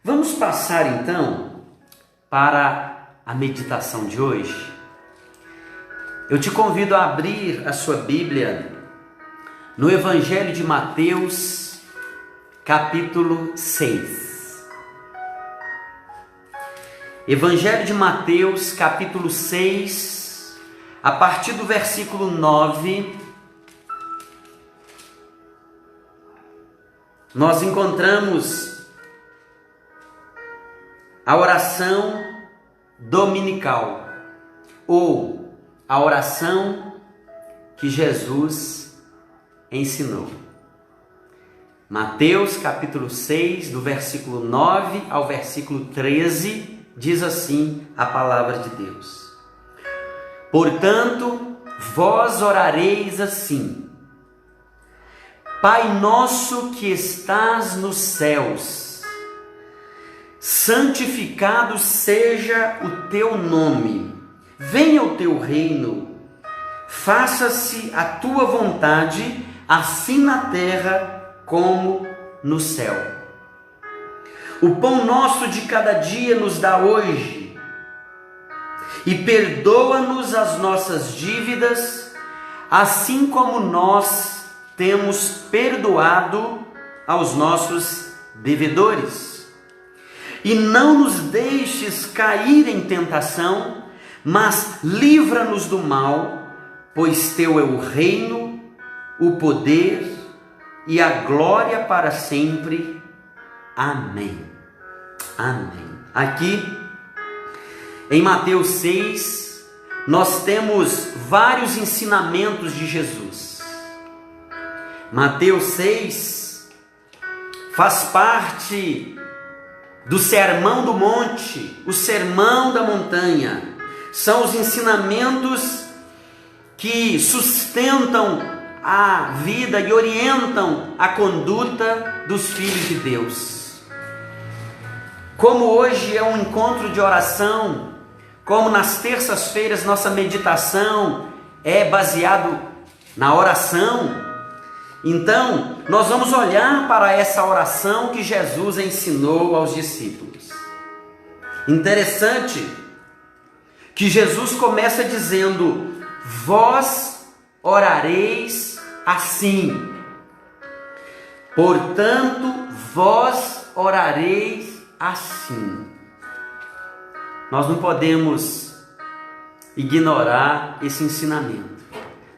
Vamos passar então para a meditação de hoje. Eu te convido a abrir a sua Bíblia no Evangelho de Mateus, capítulo 6. Evangelho de Mateus, capítulo 6, a partir do versículo 9, nós encontramos a oração dominical, ou a oração que Jesus ensinou. Mateus capítulo 6, do versículo 9 ao versículo 13, diz assim a palavra de Deus: Portanto, vós orareis assim: Pai nosso que estás nos céus, santificado seja o teu nome, venha o teu reino, faça-se a tua vontade, assim na terra como no céu. O pão nosso de cada dia nos dá hoje, e perdoa-nos as nossas dívidas, assim como nós temos perdoado aos nossos devedores. E não nos deixes cair em tentação, mas livra-nos do mal, pois teu é o reino, o poder e a glória para sempre. Amém. Amém. Aqui em Mateus 6, nós temos vários ensinamentos de Jesus. Mateus 6 faz parte do Sermão do Monte, o Sermão da Montanha. São os ensinamentos que sustentam a vida e orientam a conduta dos filhos de Deus. Como hoje é um encontro de oração, como nas terças-feiras nossa meditação é baseado na oração, então nós vamos olhar para essa oração que Jesus ensinou aos discípulos. Interessante que Jesus começa dizendo: vós orareis assim. Portanto, vós orareis assim. Nós não podemos ignorar esse ensinamento.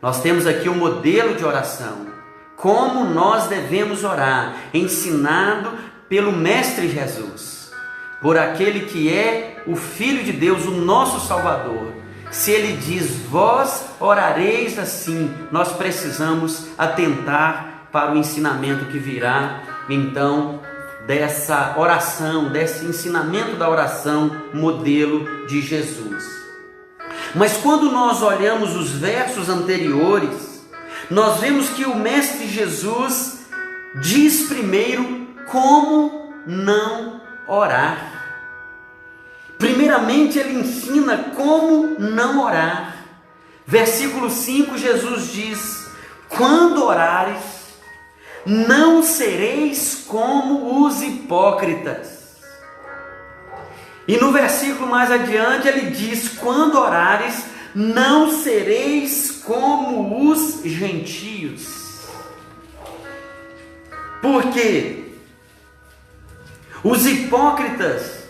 Nós temos aqui um modelo de oração, como nós devemos orar, ensinado pelo Mestre Jesus, por aquele que é o Filho de Deus, o nosso Salvador. Se ele diz, vós orareis assim, nós precisamos atentar para o ensinamento que virá, então, dessa oração, desse ensinamento da oração, modelo de Jesus. Mas quando nós olhamos os versos anteriores, nós vemos que o Mestre Jesus diz primeiro como não orar. Primeiramente, ele ensina como não orar. Versículo 5, Jesus diz: quando orares, não sereis como os hipócritas. E no versículo mais adiante, ele diz: quando orares, não sereis como os gentios. Porque os hipócritas,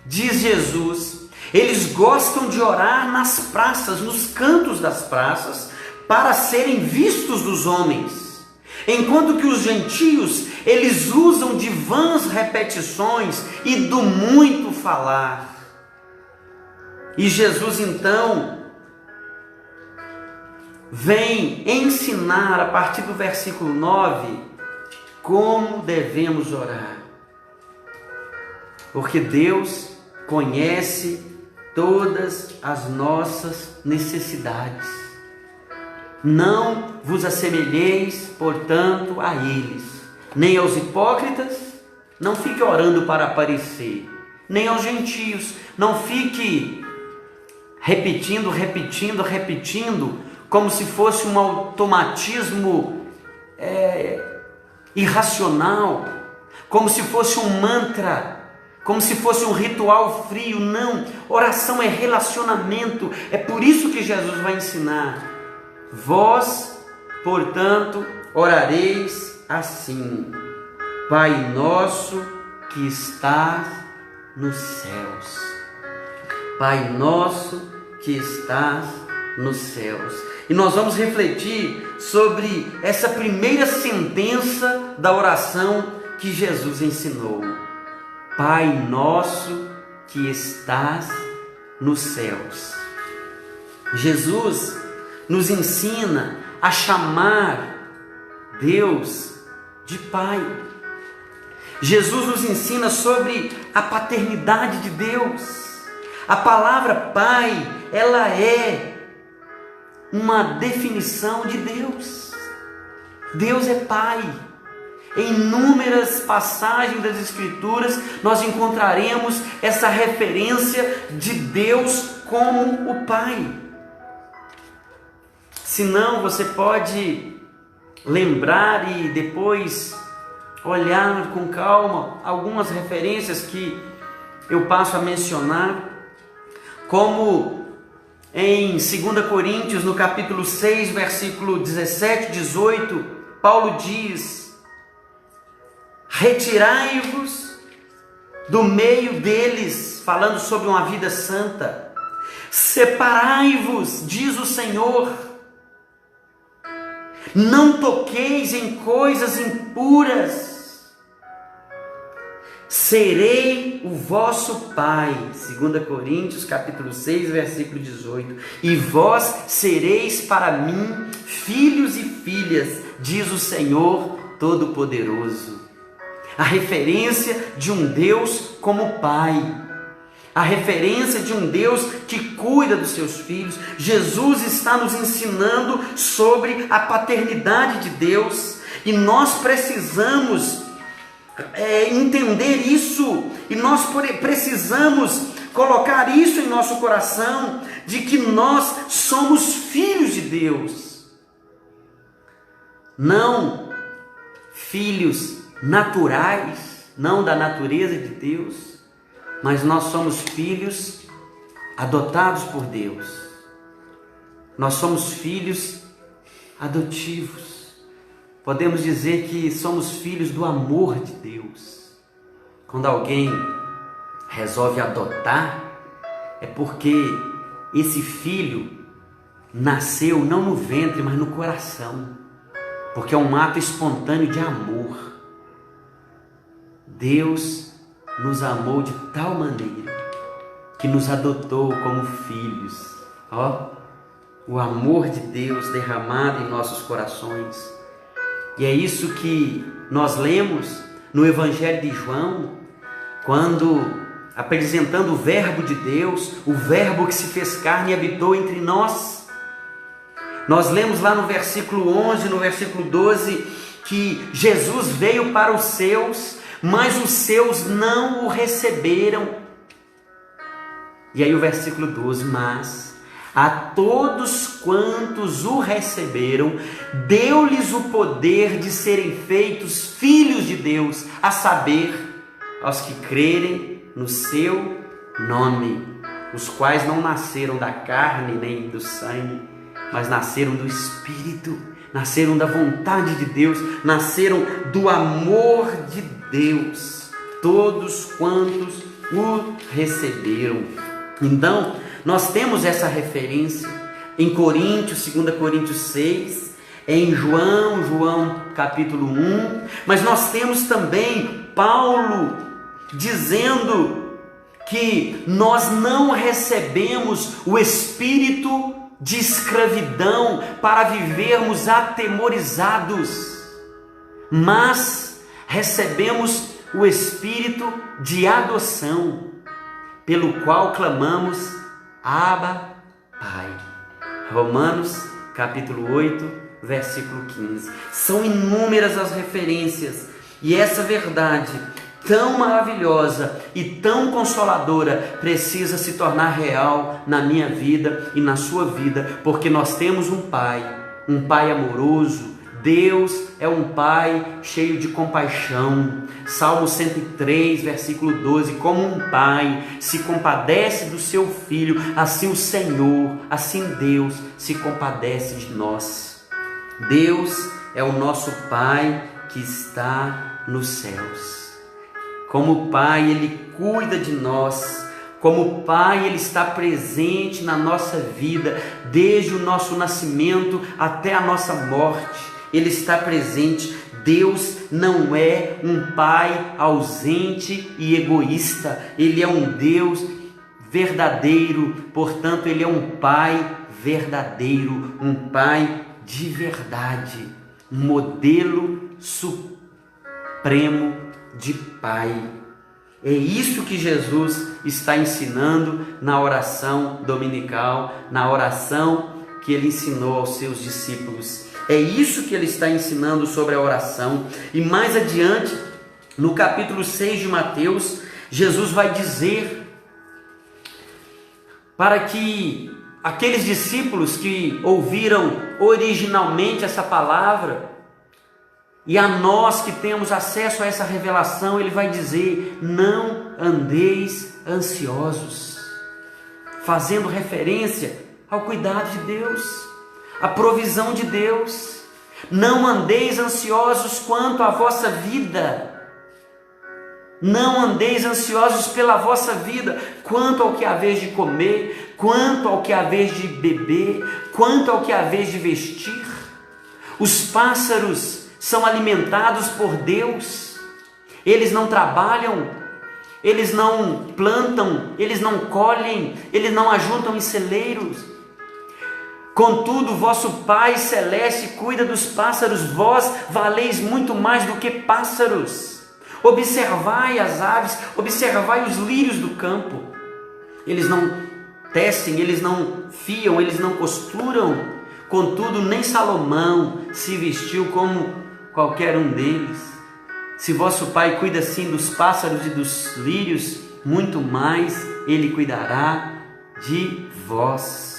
diz Jesus, eles gostam de orar nas praças, nos cantos das praças, para serem vistos dos homens, enquanto que os gentios, eles usam de vãs repetições e do muito falar. E Jesus então vem ensinar a partir do versículo 9 como devemos orar, porque Deus conhece todas as nossas necessidades. Não vos assemelheis, portanto, a eles, nem aos hipócritas, não fique orando para aparecer, nem aos gentios, não fique repetindo, como se fosse um automatismo irracional, como se fosse um mantra, como se fosse um ritual frio. Não, oração é relacionamento. É por isso que Jesus vai ensinar: vós, portanto, orareis assim: Pai nosso que estás nos céus. Pai nosso que estás nos céus. E nós vamos refletir sobre essa primeira sentença da oração que Jesus ensinou: Pai nosso que estás nos céus. Jesus nos ensina a chamar Deus de Pai. Jesus nos ensina sobre a paternidade de Deus. A palavra Pai, ela é uma definição de Deus. Deus é Pai. Em inúmeras passagens das Escrituras, nós encontraremos essa referência de Deus como o Pai. Se não, você pode lembrar e depois olhar com calma algumas referências que eu passo a mencionar, como em 2 Coríntios, no capítulo 6, versículo 17 e 18, Paulo diz: retirai-vos do meio deles, falando sobre uma vida santa, separai-vos, diz o Senhor, não toqueis em coisas impuras, serei o vosso Pai, 2 Coríntios capítulo 6, versículo 18, e vós sereis para mim filhos e filhas, diz o Senhor Todo-Poderoso. A referência de um Deus como Pai, a referência de um Deus que cuida dos seus filhos. Jesus está nos ensinando sobre a paternidade de Deus, e nós precisamos entender isso, e nós precisamos colocar isso em nosso coração, de que nós somos filhos de Deus, não filhos naturais, não da natureza de Deus, mas nós somos filhos adotados por Deus. Nós somos filhos adotivos. Podemos dizer que somos filhos do amor de Deus. Quando alguém resolve adotar, é porque esse filho nasceu não no ventre, mas no coração, porque é um ato espontâneo de amor. Deus nos amou de tal maneira que nos adotou como filhos. O amor de Deus derramado em nossos corações. E é isso que nós lemos no Evangelho de João, quando, apresentando o Verbo de Deus, o Verbo que se fez carne e habitou entre nós. Nós lemos lá no versículo 11, no versículo 12, que Jesus veio para os seus, mas os seus não o receberam. E aí o versículo 12, mas a todos quantos o receberam, deu-lhes o poder de serem feitos filhos de Deus, a saber, aos que crerem no seu nome, os quais não nasceram da carne nem do sangue, mas nasceram do Espírito, nasceram da vontade de Deus, nasceram do amor de Deus, todos quantos o receberam. Então, nós temos essa referência em Coríntios, 2 Coríntios 6, em João capítulo 1, mas nós temos também Paulo dizendo que nós não recebemos o espírito de escravidão para vivermos atemorizados, mas recebemos o espírito de adoção, pelo qual clamamos: Abba, Pai. Romanos capítulo 8, versículo 15. São inúmeras as referências, e essa verdade tão maravilhosa e tão consoladora precisa se tornar real na minha vida e na sua vida, porque nós temos um Pai amoroso, Deus é um Pai cheio de compaixão. Salmo 103, versículo 12: como um pai se compadece do seu filho, assim o Senhor, assim Deus se compadece de nós. Deus é o nosso Pai que está nos céus. Como Pai, Ele cuida de nós. Como Pai, Ele está presente na nossa vida, desde o nosso nascimento até a nossa morte. Ele está presente. Deus não é um Pai ausente e egoísta. Ele é um Deus verdadeiro, portanto, Ele é um Pai verdadeiro, um Pai de verdade, um modelo supremo de Pai. É isso que Jesus está ensinando na oração dominical, na oração que Ele ensinou aos seus discípulos. É isso que Ele está ensinando sobre a oração. E mais adiante, no capítulo 6 de Mateus, Jesus vai dizer para que aqueles discípulos que ouviram originalmente essa palavra, e a nós que temos acesso a essa revelação, Ele vai dizer: não andeis ansiosos, fazendo referência ao cuidado de Deus, à provisão de Deus. Não andeis ansiosos quanto à vossa vida. Não andeis ansiosos pela vossa vida, quanto ao que haveis de comer, quanto ao que haveis de beber, quanto ao que haveis de vestir. Os pássaros são alimentados por Deus. Eles não trabalham, eles não plantam, eles não colhem, eles não ajuntam em celeiros. Contudo, vosso Pai Celeste cuida dos pássaros, vós valeis muito mais do que pássaros. Observai as aves, observai os lírios do campo. Eles não tecem, eles não fiam, eles não costuram. Contudo, nem Salomão se vestiu como qualquer um deles. Se vosso Pai cuida assim dos pássaros e dos lírios, muito mais Ele cuidará de vós.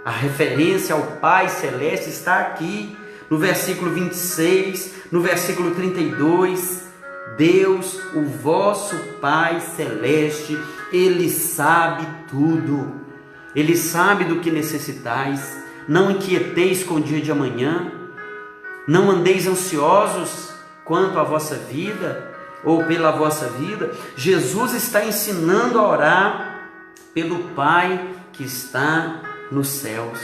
A referência ao Pai Celeste está aqui no versículo 26, no versículo 32. Deus, o vosso Pai Celeste, Ele sabe tudo. Ele sabe do que necessitais. Não inquieteis com o dia de amanhã. Não andeis ansiosos quanto à vossa vida ou pela vossa vida. Jesus está ensinando a orar pelo Pai que está nos céus.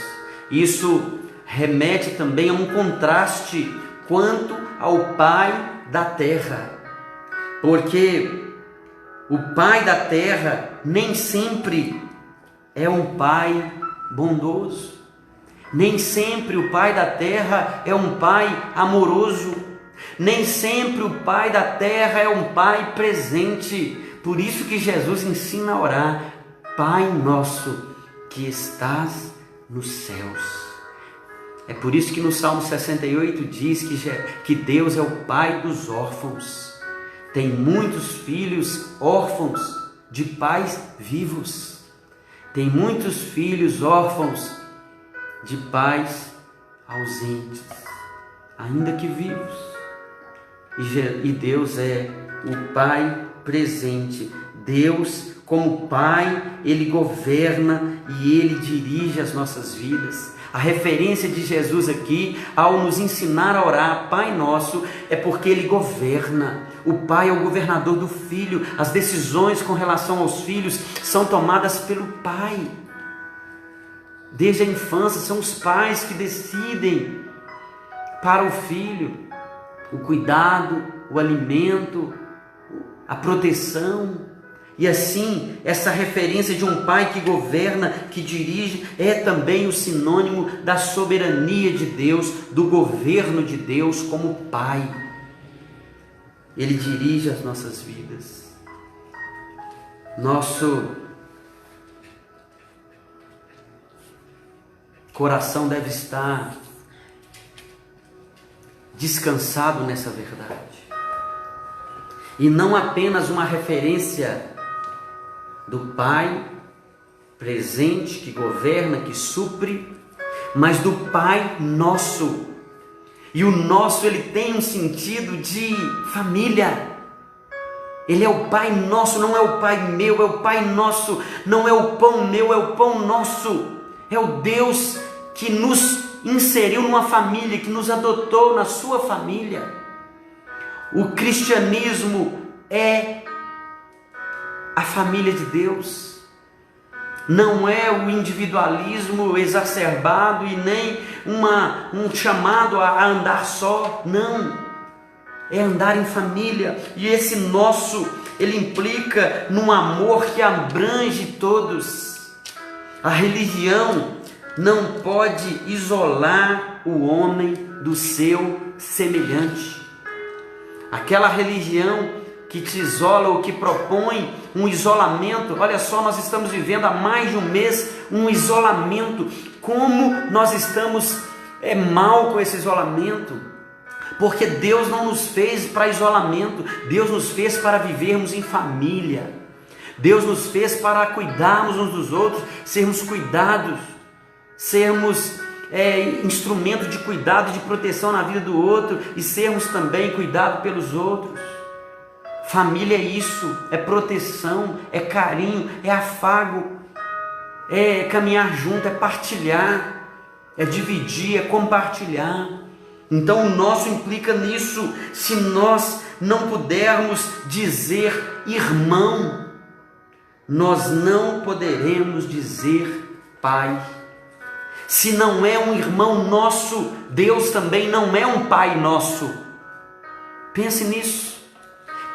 Isso remete também a um contraste quanto ao Pai da terra. Porque o Pai da terra nem sempre é um Pai bondoso. Nem sempre o Pai da terra é um Pai amoroso. Nem sempre o Pai da terra é um Pai presente. Por isso que Jesus ensina a orar: Pai nosso que estás nos céus. É por isso que no Salmo 68 diz que Deus é o Pai dos órfãos. Tem muitos filhos órfãos de pais vivos. Tem muitos filhos órfãos de pais ausentes, ainda que vivos. E Deus é o Pai presente. Deus, como Pai, Ele governa e Ele dirige as nossas vidas. A referência de Jesus aqui, ao nos ensinar a orar Pai Nosso, é porque Ele governa. O Pai é o governador do Filho. As decisões com relação aos filhos são tomadas pelo Pai. Desde a infância, são os pais que decidem para o filho o cuidado, o alimento, a proteção. E assim, essa referência de um Pai que governa, que dirige, é também o sinônimo da soberania de Deus, do governo de Deus como Pai. Ele dirige as nossas vidas. Nosso coração deve estar descansado nessa verdade. E não apenas uma referência do Pai presente, que governa, que supre, mas do Pai nosso, E o nosso, ele tem um sentido de família. Ele é o Pai nosso, não é o Pai meu, é o Pai nosso. Não é o pão meu, é o pão nosso. É o Deus que nos inseriu numa família, que nos adotou na sua família. O cristianismo é a família de Deus. Não é o individualismo exacerbado e nem um chamado a andar só. Não. É andar em família. E esse nosso, ele implica num amor que abrange todos. A religião não pode isolar o homem do seu semelhante. Aquela religião que te isola ou que propõe um isolamento. Olha só, nós estamos vivendo há mais de um mês um isolamento. Como nós estamos mal com esse isolamento? Porque Deus não nos fez para isolamento. Deus nos fez para vivermos em família. Deus nos fez para cuidarmos uns dos outros, sermos cuidados, sermos instrumento de cuidado e de proteção na vida do outro e sermos também cuidados pelos outros. Família é isso, é proteção, é carinho, é afago, é caminhar junto, é partilhar, é dividir, é compartilhar. Então o nosso implica nisso. Se nós não pudermos dizer irmão, nós não poderemos dizer pai. Se não é um irmão nosso, Deus também não é um pai nosso. Pense nisso.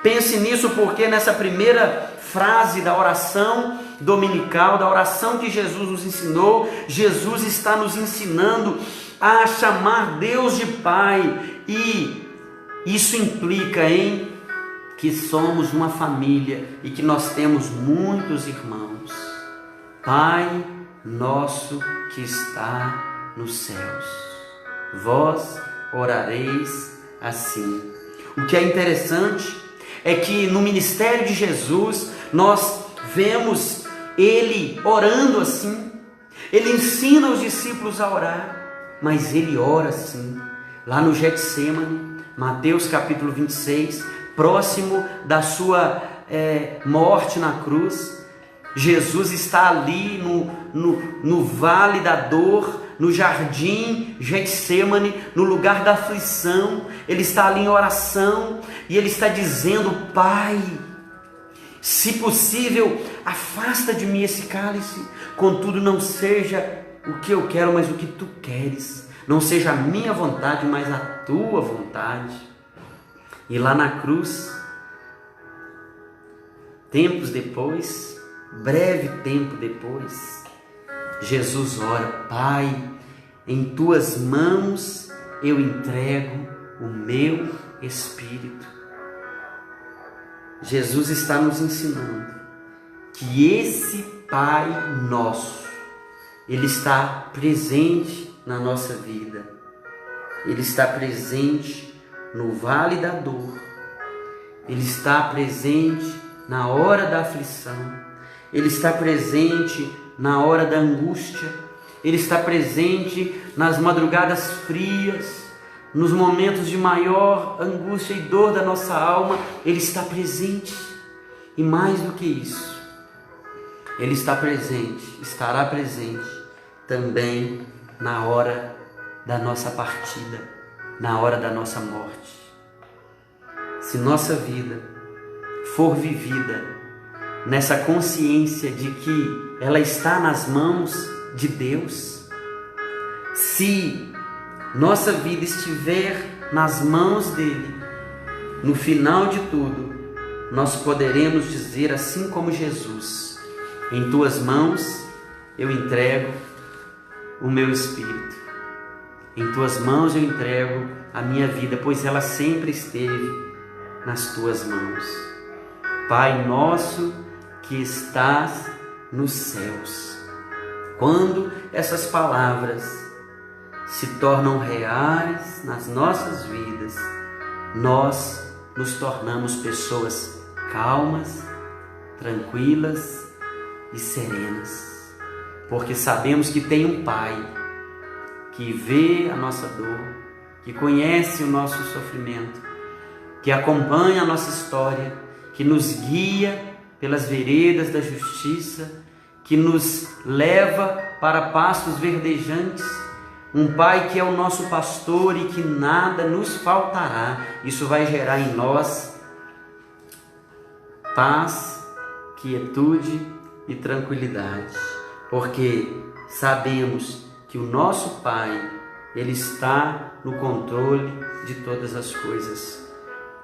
Pense nisso, porque nessa primeira frase da oração dominical, da oração que Jesus nos ensinou, Jesus está nos ensinando a chamar Deus de Pai. E isso implica em que somos uma família e que nós temos muitos irmãos. Pai nosso que está nos céus, vós orareis assim. O que é interessante é que no ministério de Jesus nós vemos Ele orando assim. Ele ensina os discípulos a orar, mas Ele ora assim. Lá no Getsemane, Mateus capítulo 26, próximo da sua morte na cruz, Jesus está ali no vale da dor, no jardim Getsemane, no lugar da aflição. Ele está ali em oração e ele está dizendo: Pai, se possível, afasta de mim esse cálice, contudo não seja o que eu quero, mas o que tu queres. Não seja a minha vontade, mas a tua vontade. E lá na cruz, tempos depois, breve tempo depois, Jesus ora: Pai, em tuas mãos eu entrego o meu espírito. Jesus está nos ensinando que esse Pai nosso, Ele está presente na nossa vida. Ele está presente no vale da dor. Ele está presente na hora da aflição. Ele está presente na hora da angústia. Ele está presente nas madrugadas frias, nos momentos de maior angústia e dor da nossa alma. Ele está presente. E mais do que isso, Ele está presente, estará presente também na hora da nossa partida, na hora da nossa morte. Se nossa vida for vivida nessa consciência de que ela está nas mãos de Deus, se nossa vida estiver nas mãos dele, no final de tudo, nós poderemos dizer assim como Jesus: em tuas mãos eu entrego o meu espírito, em tuas mãos eu entrego a minha vida, pois ela sempre esteve nas tuas mãos. Pai nosso que estás nos céus. Quando essas palavras se tornam reais nas nossas vidas, nós nos tornamos pessoas calmas, tranquilas e serenas, porque sabemos que tem um Pai que vê a nossa dor, que conhece o nosso sofrimento, que acompanha a nossa história, que nos guia pelas veredas da justiça, que nos leva para pastos verdejantes, um Pai que é o nosso pastor e que nada nos faltará. Isso vai gerar em nós paz, quietude e tranquilidade, porque sabemos que o nosso Pai, Ele está no controle de todas as coisas.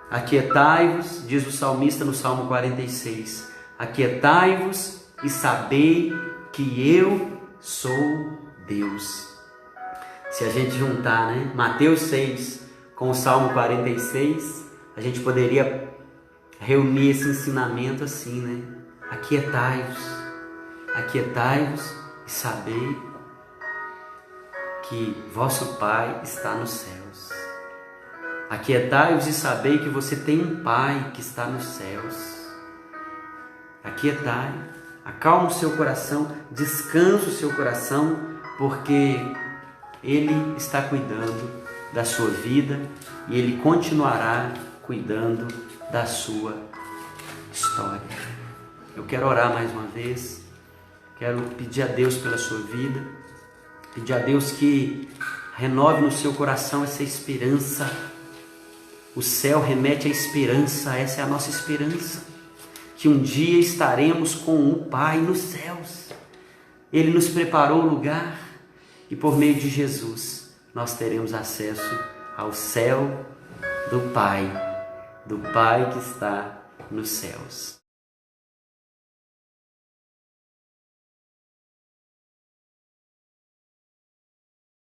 Aquietai-vos, diz o salmista no Salmo 46, aquietai-vos e sabei que eu sou Deus. Se a gente juntar, né, Mateus 6 com o Salmo 46, a gente poderia reunir esse ensinamento assim, né? Aquietai-vos e sabei que vosso Pai está nos céus. Aquietai-vos e sabei que você tem um Pai que está nos céus. Aquietai, acalma o seu coração, descansa o seu coração, porque Ele está cuidando da sua vida e Ele continuará cuidando da sua história. Eu quero orar mais uma vez, quero pedir a Deus pela sua vida, pedir a Deus que renove no seu coração essa esperança. O céu remete à esperança, essa é a nossa esperança, que um dia estaremos com o Pai nos céus. Ele nos preparou o lugar e por meio de Jesus nós teremos acesso ao céu do Pai que está nos céus.